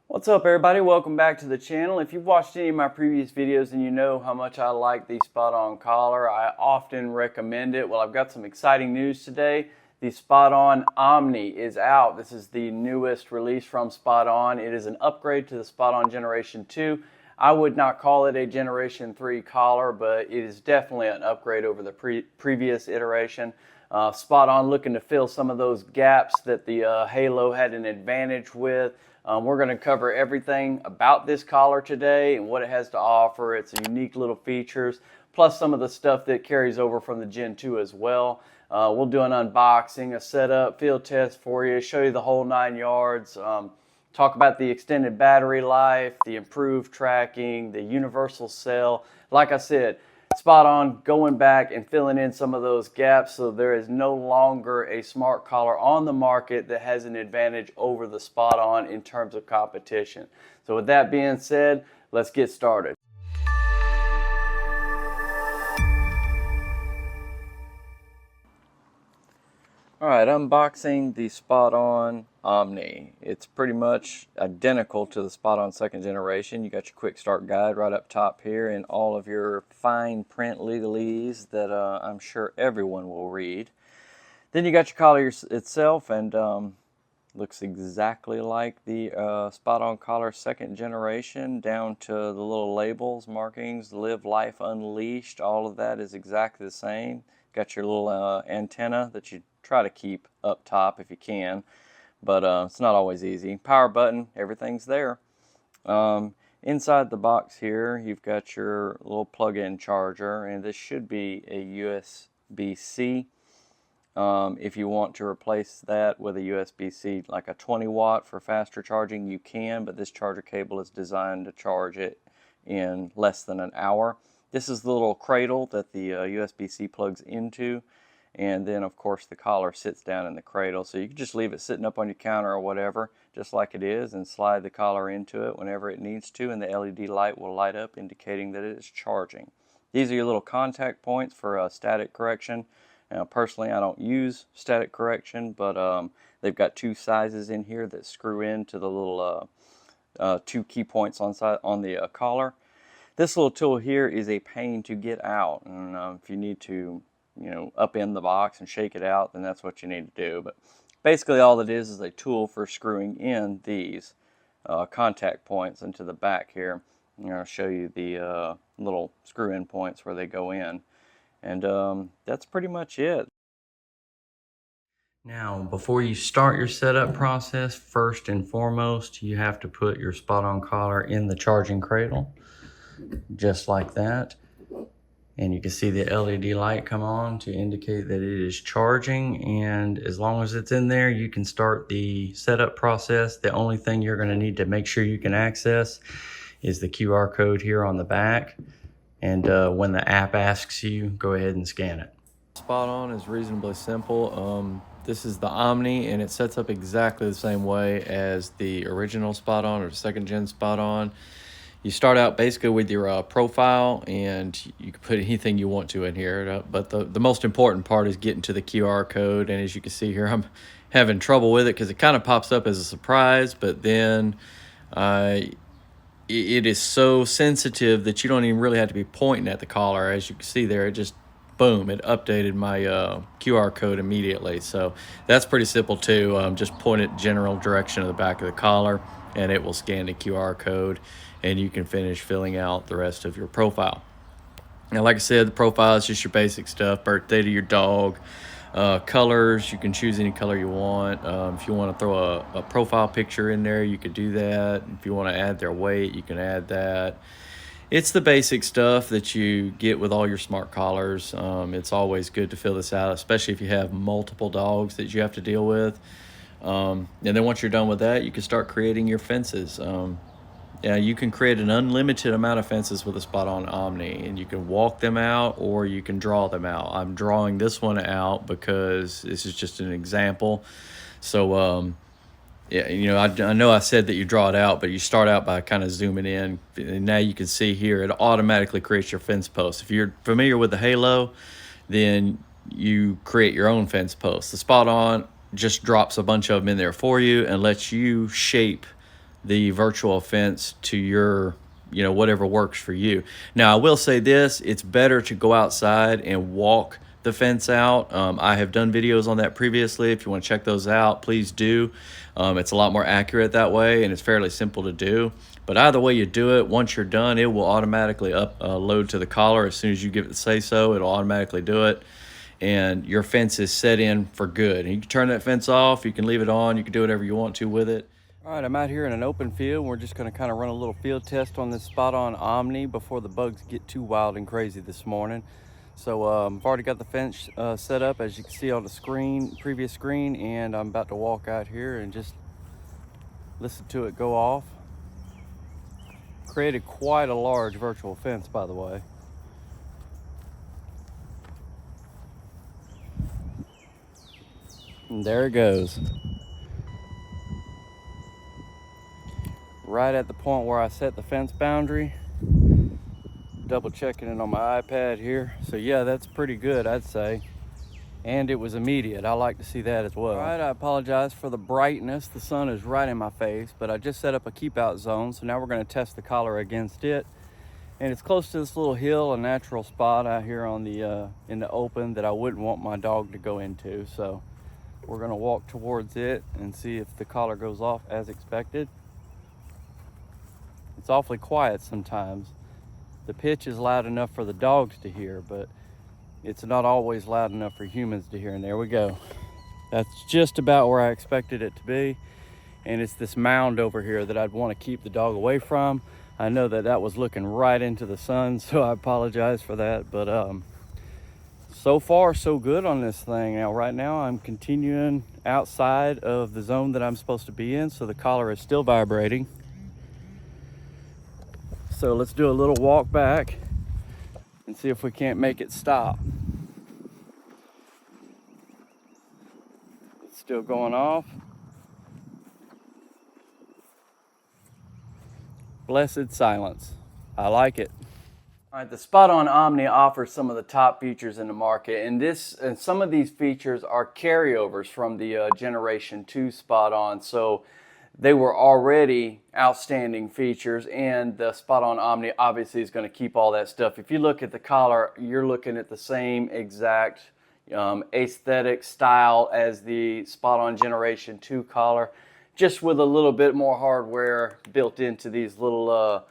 What's up, everybody? Welcome back to the channel. If you've watched any of my previous videos and you know how much I like the SpotOn collar, I often recommend it. Well, I've got some exciting news today. The SpotOn Omni is out. This is the newest release from SpotOn. It is an upgrade to the SpotOn Generation 2. I would not call it a Generation 3 collar, but it is definitely an upgrade over the previous iteration. SpotOn looking to fill some of those gaps that the Halo had an advantage with. We're going to cover everything about this collar today and what it has to offer, its unique little features, plus some of the stuff that carries over from the Gen 2 as well. We'll do an unboxing, a setup, field test for you, show you the whole 9 yards, talk about the extended battery life, the improved tracking, the universal cell. Like I said, SpotOn going back and filling in some of those gaps, so there is no longer a smart collar on the market that has an advantage over the SpotOn in terms of competition. So with that being said, let's get started. Alright, unboxing the SpotOn Omni. It's pretty much identical to the SpotOn second generation. You got your quick start guide right up top here and all of your fine print legalese that I'm sure everyone will read. Then you got your collar itself, and looks exactly like the SpotOn collar second generation, down to the little labels, markings, live life unleashed. All of that is exactly the same. Got your little antenna that you try to keep up top if you can, but it's not always easy. Power button, everything's there. Inside the box here, you've got your little plug-in charger, and this should be a USB-C. If you want to replace that with a USB-C, like a 20 watt for faster charging, you can, but this charger cable is designed to charge it in less than an hour. This is the little cradle that the USB-C plugs into, and then of course the collar sits down in the cradle, so you can just leave it sitting up on your counter or whatever, just like it is, and slide the collar into it whenever it needs to, and the LED light will light up indicating that it is charging. These are your little contact points for static correction. Now, personally, I don't use static correction, but they've got two sizes in here that screw into the little two key points on the collar. This little tool here is a pain to get out, and if you need to, upend the box and shake it out, then that's what you need to do. But basically all it is a tool for screwing in these contact points into the back here. I'm going to show you the little screw-in points where they go in. And that's pretty much it. Now, before you start your setup process, first and foremost, you have to put your SpotOn collar in the charging cradle, just like that. And you can see the LED light come on to indicate that it is charging. And as long as it's in there, you can start the setup process. The only thing you're going to need to make sure you can access is the QR code here on the back. And when the app asks you, go ahead and scan it. SpotOn is reasonably simple. This is the Omni, and it sets up exactly the same way as the original SpotOn or second gen SpotOn. You start out basically with your profile, and you can put anything you want to in here. But the most important part is getting to the QR code. And as you can see here, I'm having trouble with it because it kind of pops up as a surprise, but then it is so sensitive that you don't even really have to be pointing at the collar. As you can see there, it just, boom, it updated my QR code immediately. So that's pretty simple too. Just point it general direction of the back of the collar, and it will scan the QR code, and you can finish filling out the rest of your profile. Now, like I said, the profile is just your basic stuff: birthday to your dog, colors. You can choose any color you want. If you want to throw a profile picture in there, you could do that. If you want to add their weight, you can add that. It's the basic stuff that you get with all your smart collars. It's always good to fill this out, especially if you have multiple dogs that you have to deal with. And then once you're done with that, you can start creating your fences. Yeah, you can create an unlimited amount of fences with a SpotOn Omni, and you can walk them out or you can draw them out. I'm drawing this one out because this is just an example. So yeah, I know I said that you draw it out, but you start out by kind of zooming in, and now you can see here it automatically creates your fence post. If you're familiar with the Halo, then you create your own fence post. The SpotOn just drops a bunch of them in there for you and lets you shape the virtual fence to your, whatever works for you. Now, I will say this, it's better to go outside and walk the fence out. I have done videos on that previously. If you want to check those out, please do. It's a lot more accurate that way, and it's fairly simple to do. But either way you do it, once you're done, it will automatically load to the collar. As soon as you give it the say so, it'll automatically do it. And your fence is set in for good. And you can turn that fence off, you can leave it on, you can do whatever you want to with it. All right, I'm out here in an open field. We're just gonna kind of run a little field test on this SpotOn Omni before the bugs get too wild and crazy this morning. So I've already got the fence set up, as you can see on the previous screen, and I'm about to walk out here and just listen to it go off. Created quite a large virtual fence, by the way. And there it goes. Right at the point where I set the fence boundary. Double checking it on my iPad here. So yeah, that's pretty good, I'd say. And it was immediate. I like to see that as well. All right, I apologize for the brightness. The sun is right in my face, but I just set up a keep out zone. So now we're gonna test the collar against it. And it's close to this little hill, a natural spot out here on the in the open that I wouldn't want my dog to go into. So we're gonna walk towards it and see if the collar goes off as expected. It's awfully quiet sometimes. The pitch is loud enough for the dogs to hear, but it's not always loud enough for humans to hear. And there we go. That's just about where I expected it to be. And it's this mound over here that I'd want to keep the dog away from. I know that that was looking right into the sun, so I apologize for that. But so far, so good on this thing. Now, right now, I'm continuing outside of the zone that I'm supposed to be in, so the collar is still vibrating. So let's do a little walk back and see if we can't make it stop. It's still going off. Blessed silence. I like it. All right, the SpotOn Omni offers some of the top features in the market, and some of these features are carryovers from the Generation 2 SpotOn. So they were already outstanding features, and the SpotOn Omni obviously is going to keep all that stuff. If you look at the collar, you're looking at the same exact aesthetic style as the SpotOn Generation 2 collar, just with a little bit more hardware built into these little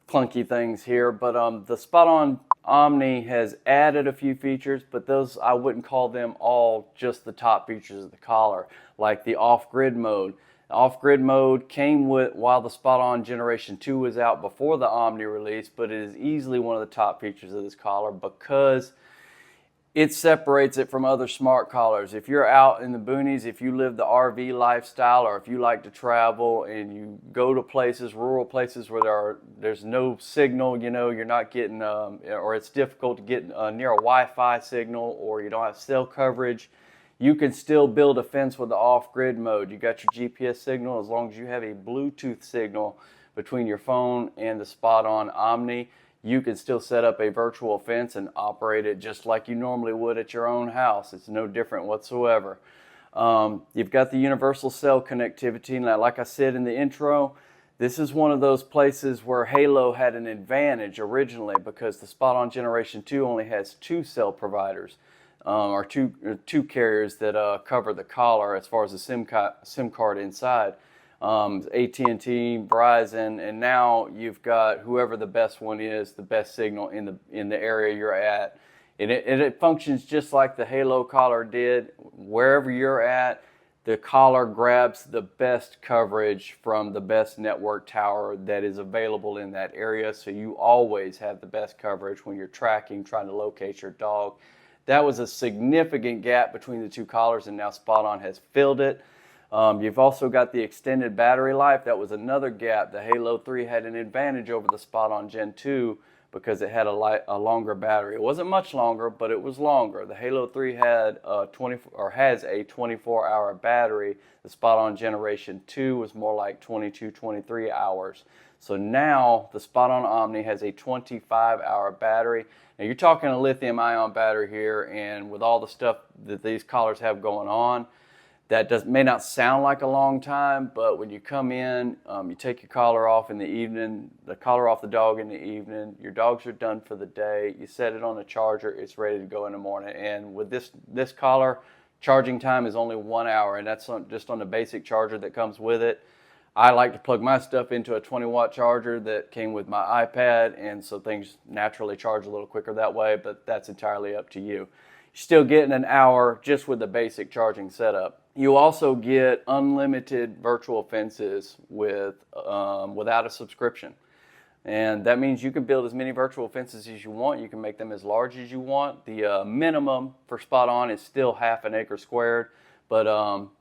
clunky things here. But the SpotOn Omni has added a few features, but those, I wouldn't call them all just the top features of the collar, like the off-grid mode. Off-grid mode came with while the SpotOn Generation 2 was out before the Omni release, but it is easily one of the top features of this collar because it separates it from other smart collars. If you're out in the boonies, if you live the RV lifestyle, or if you like to travel and you go to places, rural places where there's no signal, you're not getting, or it's difficult to get near a Wi-Fi signal, or you don't have cell coverage, you can still build a fence with the off-grid mode. You got your GPS signal. As long as you have a Bluetooth signal between your phone and the SpotOn Omni, you can still set up a virtual fence and operate it just like you normally would at your own house. It's no different whatsoever. You've got the universal cell connectivity. Now, like I said in the intro, this is one of those places where Halo had an advantage originally because the SpotOn Generation 2 only has 2 cell providers. Or two carriers that cover the collar as far as the SIM card inside. AT&T, Verizon, and now you've got whoever the best one is, the best signal in the area you're at. And it functions just like the Halo collar did. Wherever you're at, the collar grabs the best coverage from the best network tower that is available in that area, so you always have the best coverage when you're tracking, trying to locate your dog. That was a significant gap between the two collars, and now SpotOn has filled it. You've also got the extended battery life. That was another gap. The Halo 3 had an advantage over the SpotOn Gen 2 because it had a longer battery. It wasn't much longer, but it was longer. The Halo 3 had has a 24-hour battery. The SpotOn Generation 2 was more like 22, 23 hours. So now the SpotOn Omni has a 25-hour battery. Now you're talking a lithium-ion battery here, and with all the stuff that these collars have going on, That may not sound like a long time, but when you come in, you take your collar off in the evening, the collar off the dog in the evening, your dogs are done for the day, you set it on a charger, it's ready to go in the morning. And with this collar, charging time is only 1 hour, and that's just on the basic charger that comes with it. I like to plug my stuff into a 20-watt charger that came with my iPad, and so things naturally charge a little quicker that way, but that's entirely up to you. You're still getting an hour just with the basic charging setup. You also get unlimited virtual fences without a subscription. And that means you can build as many virtual fences as you want. You can make them as large as you want. The minimum for SpotOn is still 1/2 acre squared, but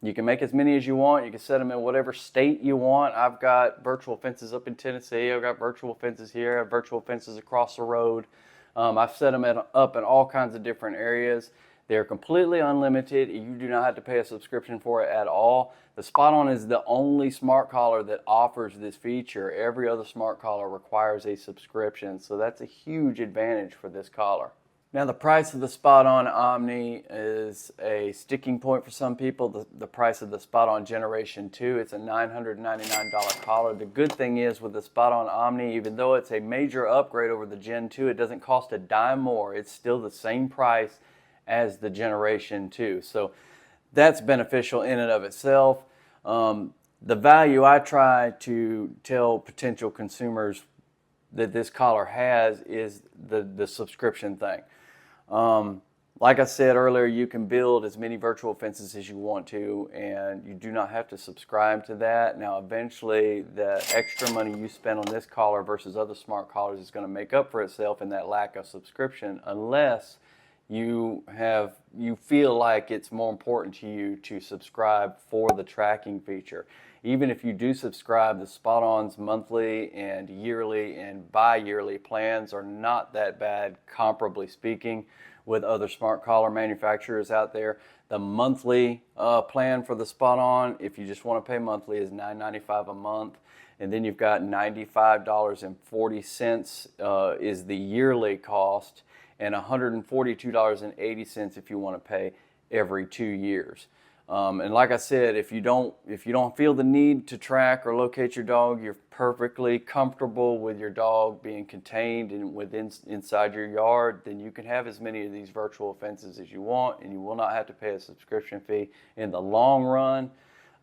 you can make as many as you want. You can set them in whatever state you want. I've got virtual fences up in Tennessee. I've got virtual fences here. I have virtual fences across the road. I've set them up in all kinds of different areas. They're completely unlimited. You do not have to pay a subscription for it at all. The SpotOn is the only smart collar that offers this feature. Every other smart collar requires a subscription, so that's a huge advantage for this collar. Now, the price of the SpotOn Omni is a sticking point for some people. The price of the SpotOn Generation 2, it's a $999 collar. The good thing is with the SpotOn Omni, even though it's a major upgrade over the Gen 2, it doesn't cost a dime more. It's still the same price as the Generation 2. So that's beneficial in and of itself. The value I try to tell potential consumers that this collar has is the subscription thing. Like I said earlier, you can build as many virtual fences as you want to, and you do not have to subscribe to that. Now, eventually, the extra money you spend on this collar versus other smart collars is going to make up for itself in that lack of subscription, unless you feel like it's more important to you to subscribe for the tracking feature. Even if you do subscribe, the SpotOn's monthly and yearly and bi-yearly plans are not that bad, comparably speaking, with other smart collar manufacturers out there. The monthly plan for the SpotOn, if you just want to pay monthly, is $9.95 a month. And then you've got $95.40 is the yearly cost, and $142.80 if you want to pay every 2 years. And like I said, if you don't feel the need to track or locate your dog, you're perfectly comfortable with your dog being contained inside your yard, then you can have as many of these virtual fences as you want, and you will not have to pay a subscription fee. In the long run,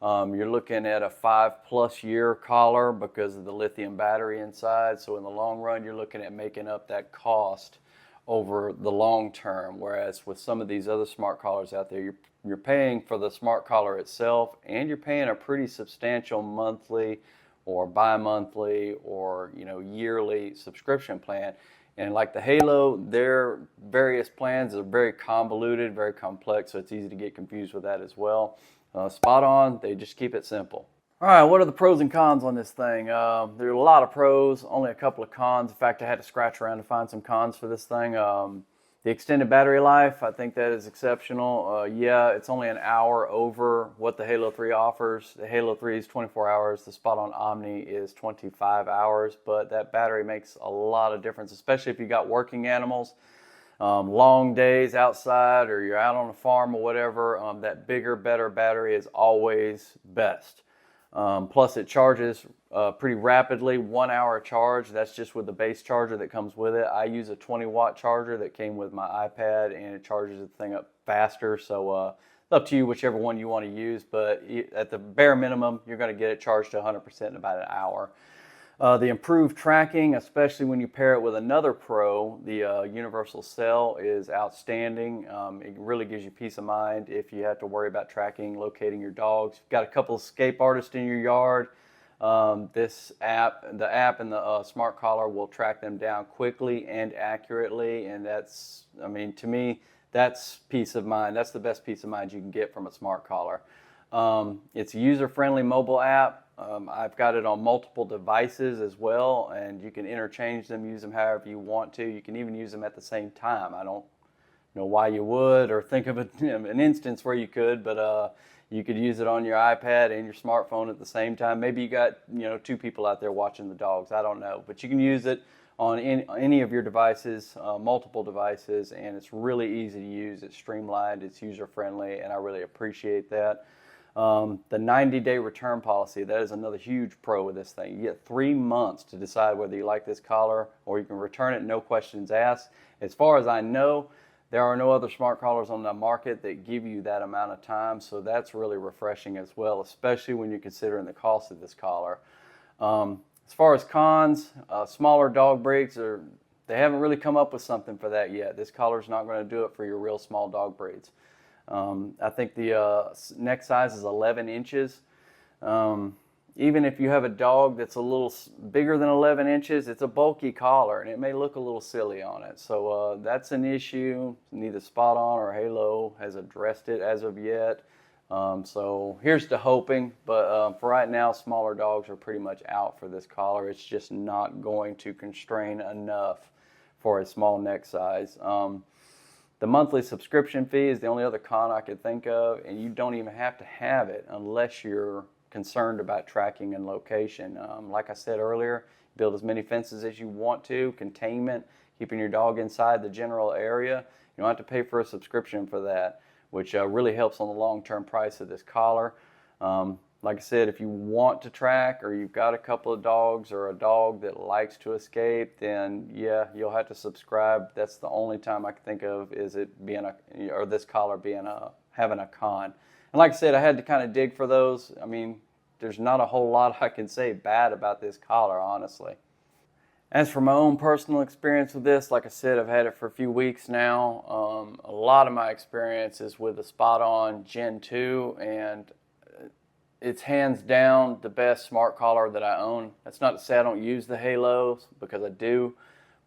you're looking at a 5+ year collar because of the lithium battery inside. So in the long run, you're looking at making up that cost over the long term, whereas with some of these other smart collars out there, you're paying for the smart collar itself, and you're paying a pretty substantial monthly or bi-monthly or yearly subscription plan. And like the Halo, their various plans are very convoluted, very complex, so it's easy to get confused with that as well. SpotOn, they just keep it simple. All right, what are the pros and cons on this thing? There are a lot of pros, only a couple of cons. In fact, I had to scratch around to find some cons for this thing. The extended battery life, I think that is exceptional. Yeah, it's only an hour over what the Halo 3 offers. The Halo 3 is 24 hours. The SpotOn Omni is 25 hours, but that battery makes a lot of difference, especially if you got working animals. Long days outside, or you're out on a farm or whatever, that bigger, better battery is always best. Plus it charges pretty rapidly, 1 hour charge. That's just with the base charger that comes with it. I use a 20-watt charger that came with my iPad, and it charges the thing up faster. So it's up to you whichever one you want to use, but at the bare minimum, you're going to get it charged to 100% in about an hour. The improved tracking, especially when you pair it with another Pro, the Universal Cell, is outstanding. It really gives you peace of mind if you have to worry about tracking, locating your dogs. You've got a couple of escape artists in your yard. The app and the smart collar will track them down quickly and accurately, and that's, to me, that's peace of mind. That's the best peace of mind you can get from a smart collar. It's a user-friendly mobile app. I've got it on multiple devices as well, and you can interchange them, use them however you want to. You can even use them at the same time. I don't know why you would, or think of an instance where you could, but you could use it on your iPad and your smartphone at the same time. Maybe you got 2 people out there watching the dogs. I don't know, but you can use it on any of your devices, multiple devices, and it's really easy to use. It's streamlined, it's user-friendly, and I really appreciate that. The 90-day return policy, that is another huge pro with this thing. You get 3 months to decide whether you like this collar, or you can return it, no questions asked. As far as I know, there are no other smart collars on the market that give you that amount of time, so that's really refreshing as well, especially when you're considering the cost of this collar. As far as cons, smaller dog breeds, they haven't really come up with something for that yet. This collar's not going to do it for your real small dog breeds. I think the neck size is 11 inches. Even if you have a dog that's a little bigger than 11 inches, it's a bulky collar and it may look a little silly on it. So that's an issue. Neither SpotOn or Halo has addressed it as of yet. So here's to hoping, but for right now, smaller dogs are pretty much out for this collar. It's just not going to constrain enough for a small neck size. The monthly subscription fee is the only other con I could think of, and you don't even have to have it unless you're concerned about tracking and location. Like I said earlier, build as many fences as you want to, containment, keeping your dog inside the general area. You don't have to pay for a subscription for that, which really helps on the long-term price of this collar. Like I said, if you want to track, or you've got a couple of dogs or a dog that likes to escape, then yeah, you'll have to subscribe. That's the only time I can think of is it being or this collar being having a con. And like I said, I had to kind of dig for those. I mean, there's not a whole lot I can say bad about this collar, honestly. As for my own personal experience with this, like I said, I've had it for a few weeks now. A lot of my experience is with the SpotOn Gen 2, and it's hands down the best smart collar that I own. That's not to say I don't use the Halos, because I do,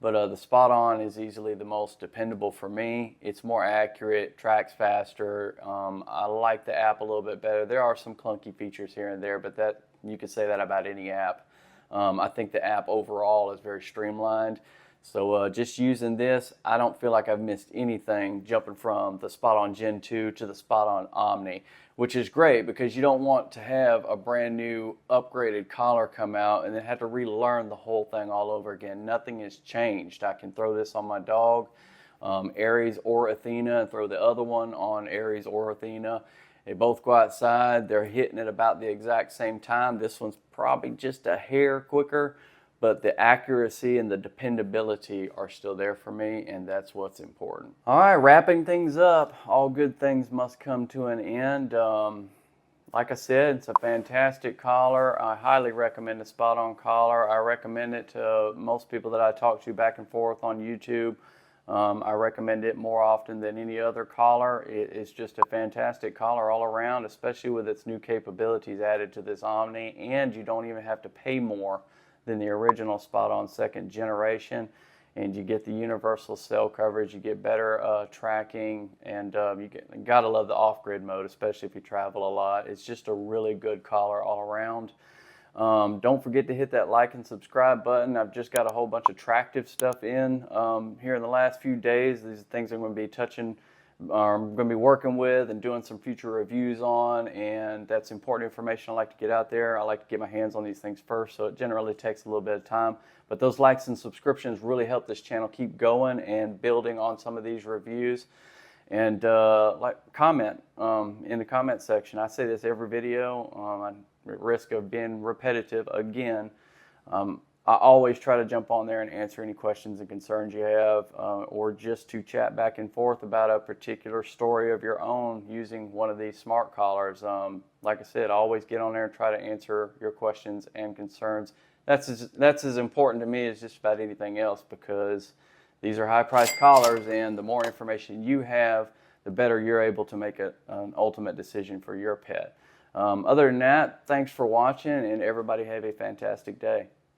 but the SpotOn is easily the most dependable for me. It's more accurate, tracks faster. I like the app a little bit better. There are some clunky features here and there, but that you could say that about any app. I think the app overall is very streamlined. So just using this, I don't feel like I've missed anything jumping from the SpotOn Gen 2 to the SpotOn Omni, which is great because you don't want to have a brand new upgraded collar come out and then have to relearn the whole thing all over again. Nothing has changed. I can throw this on my dog, Aries or Athena, and throw the other one on Aries or Athena. They both go outside. They're hitting it about the exact same time. This one's probably just a hair quicker, but the accuracy and the dependability are still there for me, and that's what's important. All right, wrapping things up. All good things must come to an end. Like I said, it's a fantastic collar. I highly recommend the SpotOn collar. I recommend it to most people that I talk to back and forth on YouTube. I recommend it more often than any other collar. It is just a fantastic collar all around, especially with its new capabilities added to this Omni, and you don't even have to pay more than the original SpotOn second generation, and you get the universal cell coverage, you get better tracking, and you gotta love the off-grid mode, especially if you travel a lot. It's just a really good collar all around. Don't forget to hit that like and subscribe button. I've just got a whole bunch of attractive stuff in here in the last few days. These are things I'm going to be touching, I'm going to be working with and doing some future reviews on, and that's important information I like to get out there. I like to get my hands on these things first, so it generally takes a little bit of time. But those likes and subscriptions really help this channel keep going and building on some of these reviews. And comment in the comment section. I say this every video. I'm at risk of being repetitive again. I always try to jump on there and answer any questions and concerns you have, or just to chat back and forth about a particular story of your own using one of these smart collars. Like I said, I always get on there and try to answer your questions and concerns. That's as important to me as just about anything else, because these are high-priced collars, and the more information you have, the better you're able to make an ultimate decision for your pet. Other than that, thanks for watching, and everybody have a fantastic day.